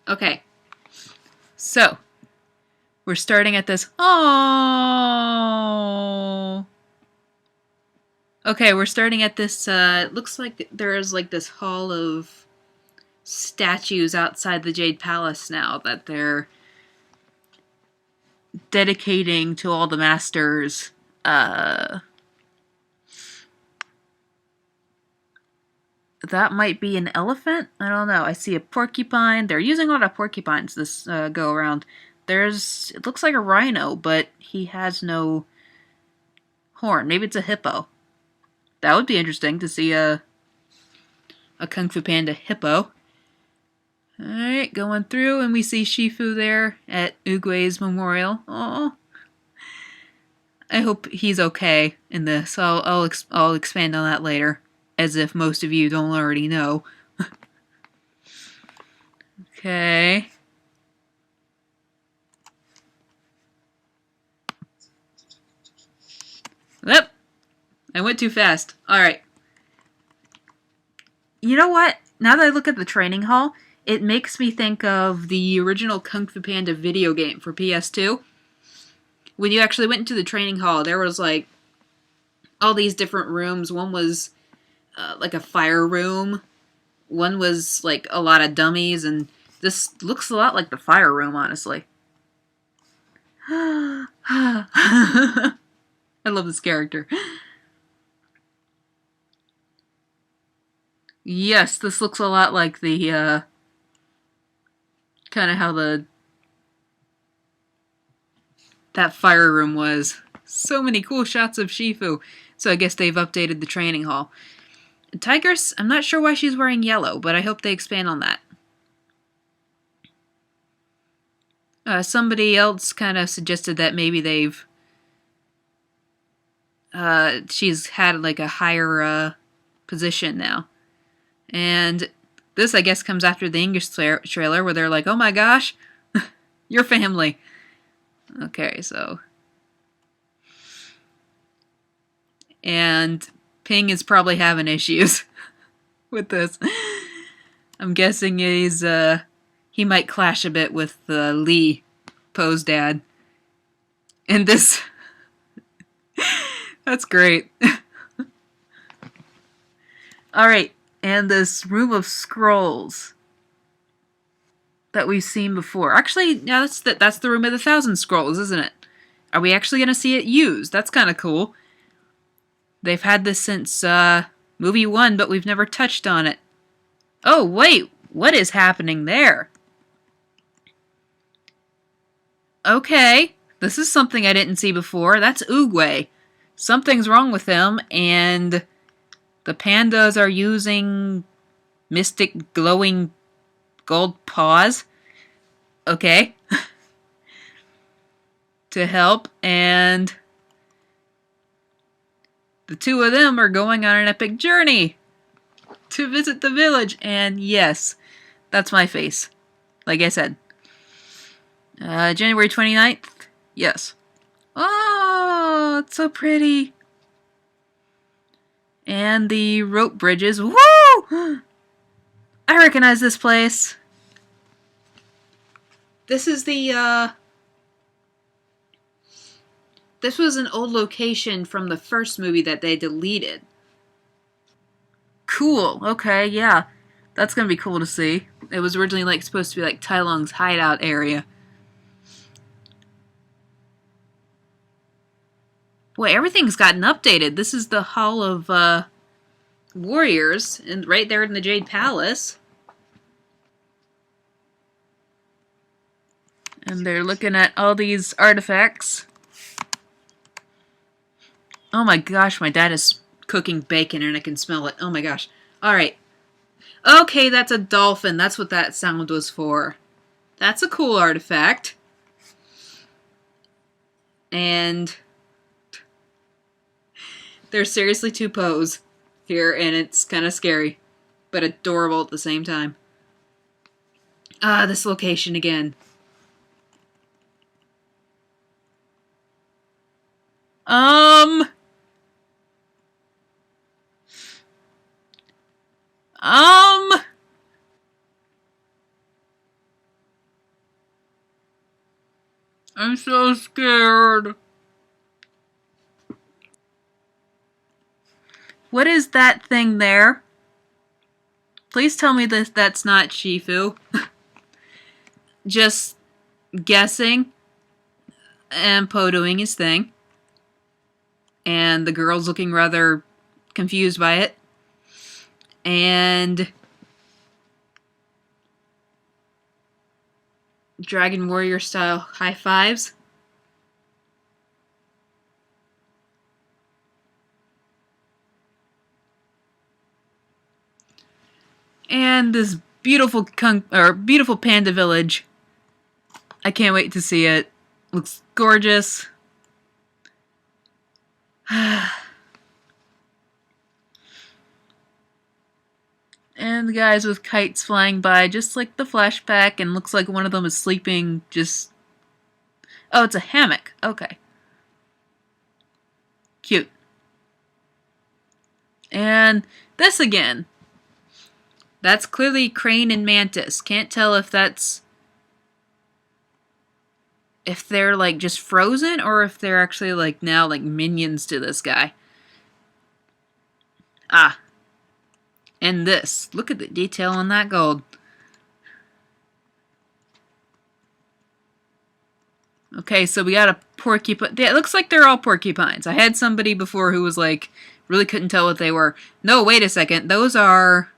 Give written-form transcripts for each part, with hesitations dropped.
Okay, so we're starting at this. Oh. Okay, we're starting at this. It looks like there's like this hall of statues outside the Jade Palace now that they're dedicating to all the masters. That might be an elephant? I don't know. I see a porcupine. They're using a lot of porcupines this go around. It looks like a rhino, but he has no horn. Maybe it's a hippo. That would be interesting to see a Kung Fu Panda hippo. Alright, going through, and we see Shifu there at Oogway's memorial. Oh, I hope he's okay in this. I'll expand on that later, as if most of you don't already know. Okay. Yep. I went too fast. Alright. You know what? Now that I look at the training hall, it makes me think of the original Kung Fu Panda video game for PS2. When you actually went into the training hall, there was like all these different rooms. One was like a fire room. One was like a lot of dummies, and this looks a lot like the fire room, honestly. I love this character. Yes, this looks a lot like the, kind of how that fire room was. So many cool shots of Shifu. So I guess they've updated the training hall. Tigress, I'm not sure why she's wearing yellow, but I hope they expand on that. Somebody else kind of suggested that maybe she's had like a higher position now. And this, I guess, comes after the English trailer where they're like, oh my gosh, your family. Okay, so. And Ping is probably having issues with this. I'm guessing he might clash a bit with Lee, Poe's dad. And this, that's great. Alright, and this room of scrolls that we've seen before. Actually, yeah, that's the room of the 1,000 scrolls, isn't it? Are we actually going to see it used? That's kind of cool. They've had this since movie 1, but we've never touched on it. Oh, wait, what is happening there? Okay, this is something I didn't see before. That's Oogway. Something's wrong with him, and the pandas are using mystic glowing gold paws. Okay. To help, and the two of them are going on an epic journey to visit the village, and yes, that's my face. Like I said. January 29th? Yes. Oh, it's so pretty. And the rope bridges. Woo! I recognize this place. This is this was an old location from the first movie that they deleted. Cool. Okay, yeah. That's gonna be cool to see. It was originally like supposed to be like Tai Lung's hideout area. Boy, everything's gotten updated. This is the Hall of Warriors, and right there in the Jade Palace. And they're looking at all these artifacts. Oh my gosh, my dad is cooking bacon and I can smell it. Oh my gosh. Alright. Okay, that's a dolphin. That's what that sound was for. That's a cool artifact. And there's seriously two Poes here, and it's kind of scary, but adorable at the same time. Ah, this location again. I'm so scared. What is that thing there? Please tell me that that's not Shifu. Just guessing. And Po doing his thing. And the girl's looking rather confused by it. And Dragon Warrior style high fives. And this beautiful beautiful panda village. I can't wait to see it. Looks gorgeous. And the guys with kites flying by, just like the flashback, and looks like one of them is sleeping just... Oh, it's a hammock. Okay. Cute. And this again. That's clearly Crane and Mantis. Can't tell if that's... if they're, like, just frozen, or if they're actually, like, now, like, minions to this guy. Ah. And this. Look at the detail on that gold. Okay, so we got a porcupine. Yeah, it looks like they're all porcupines. I had somebody before who was like, really couldn't tell what they were. No, wait a second. Those are...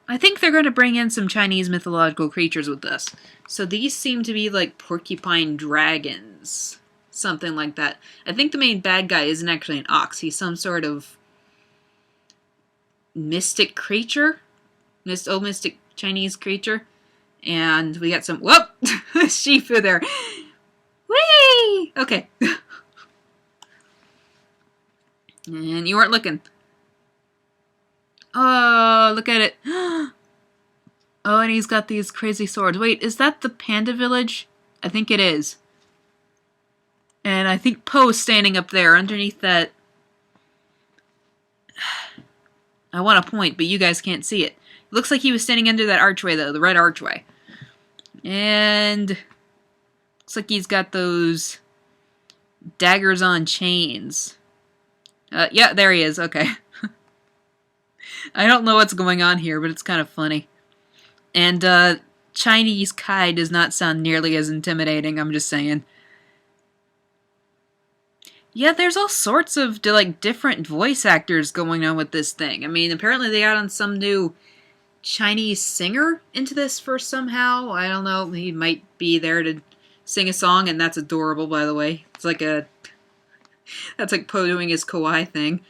I think they're going to bring in some Chinese mythological creatures with this. So these seem to be like porcupine dragons. Something like that. I think the main bad guy isn't actually an ox. He's some sort of mystic creature. Mystic Chinese creature. And we got some... Whoop! Shifu there. Whee! Okay. And you weren't looking. Oh, look at it. Oh, and he's got these crazy swords. Wait, is that the Panda Village? I think it is. And I think Po's standing up there underneath that... I want to point, but you guys can't see it. It looks like he was standing under that archway, though. The red archway. And... looks like he's got those... daggers on chains. Yeah, there he is. Okay. I don't know what's going on here, but it's kind of funny. And, Chinese Kai does not sound nearly as intimidating, I'm just saying. Yeah, there's all sorts of, like, different voice actors going on with this thing. I mean, apparently they got on some new Chinese singer into this for somehow. I don't know, he might be there to sing a song, and that's adorable, by the way. It's like a... that's like Po doing his kawaii thing.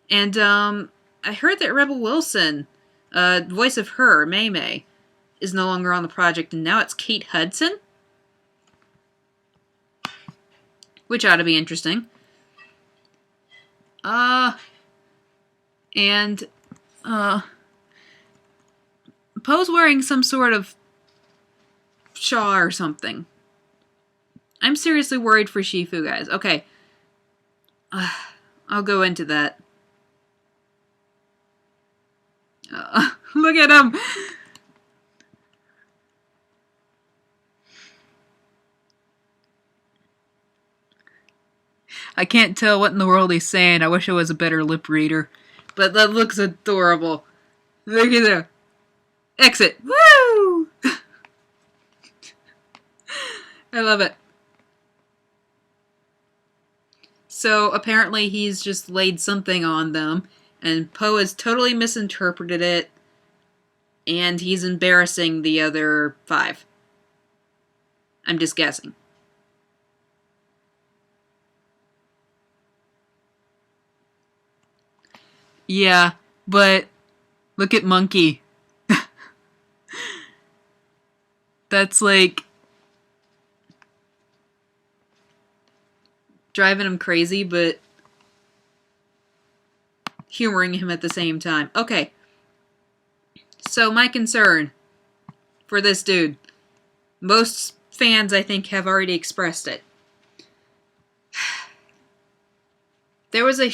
And, I heard that Rebel Wilson, voice of her, Mei Mei, is no longer on the project, and now it's Kate Hudson? Which ought to be interesting. Po's wearing some sort of shawl or something. I'm seriously worried for Shifu, guys. Okay. I'll go into that. Look at him! I can't tell what in the world he's saying. I wish I was a better lip reader. But that looks adorable. Look at that. Exit. Woo! I love it. So apparently he's just laid something on them. And Po has totally misinterpreted it. And he's embarrassing the other 5. I'm just guessing. Yeah, but look at Monkey. That's like driving him crazy, but humoring him at the same time. Okay. So my concern for this dude, most fans I think have already expressed it. There was a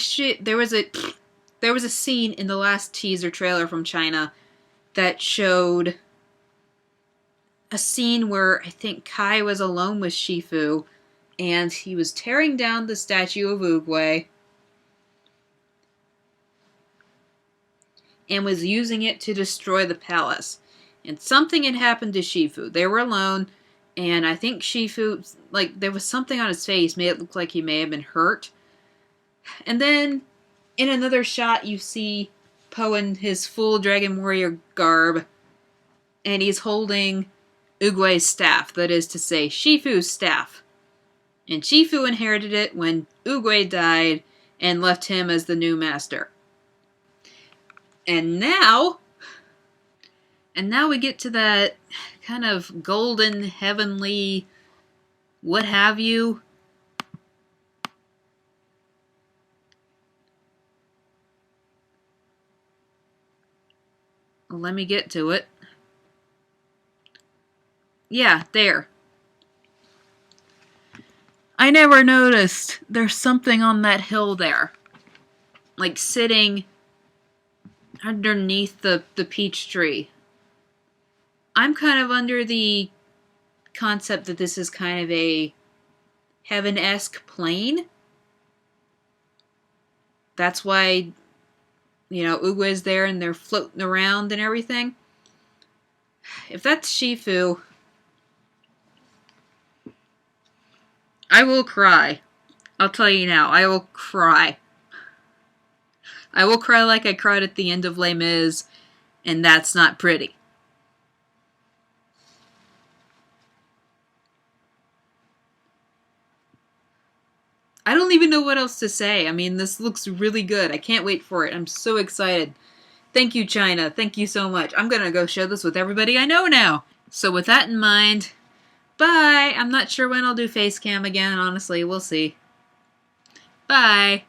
scene in the last teaser trailer from China that showed a scene where I think Kai was alone with Shifu, and he was tearing down the statue of Oogway and was using it to destroy the palace. And something had happened to Shifu. They were alone, and I think Shifu, like, there was something on his face, made it look like he may have been hurt. And then, in another shot, you see Po in his full Dragon Warrior garb, and he's holding Oogway's staff, that is to say, Shifu's staff. And Shifu inherited it when Oogway died and left him as the new master. And now we get to that kind of golden, heavenly, what have you. Let me get to it. Yeah, there. I never noticed. There's something on that hill there. Like sitting underneath the peach tree. I'm kind of under the concept that this is kind of a heaven-esque plane. That's why, you know, Oogway's there and they're floating around and everything. If that's Shifu, I will cry. I'll tell you now, I will cry. I will cry like I cried at the end of Les Mis, and that's not pretty. I don't even know what else to say. I mean, this looks really good. I can't wait for it. I'm so excited. Thank you, China. Thank you so much. I'm gonna go share this with everybody I know now. So with that in mind, bye! I'm not sure when I'll do Facecam again, honestly. We'll see. Bye!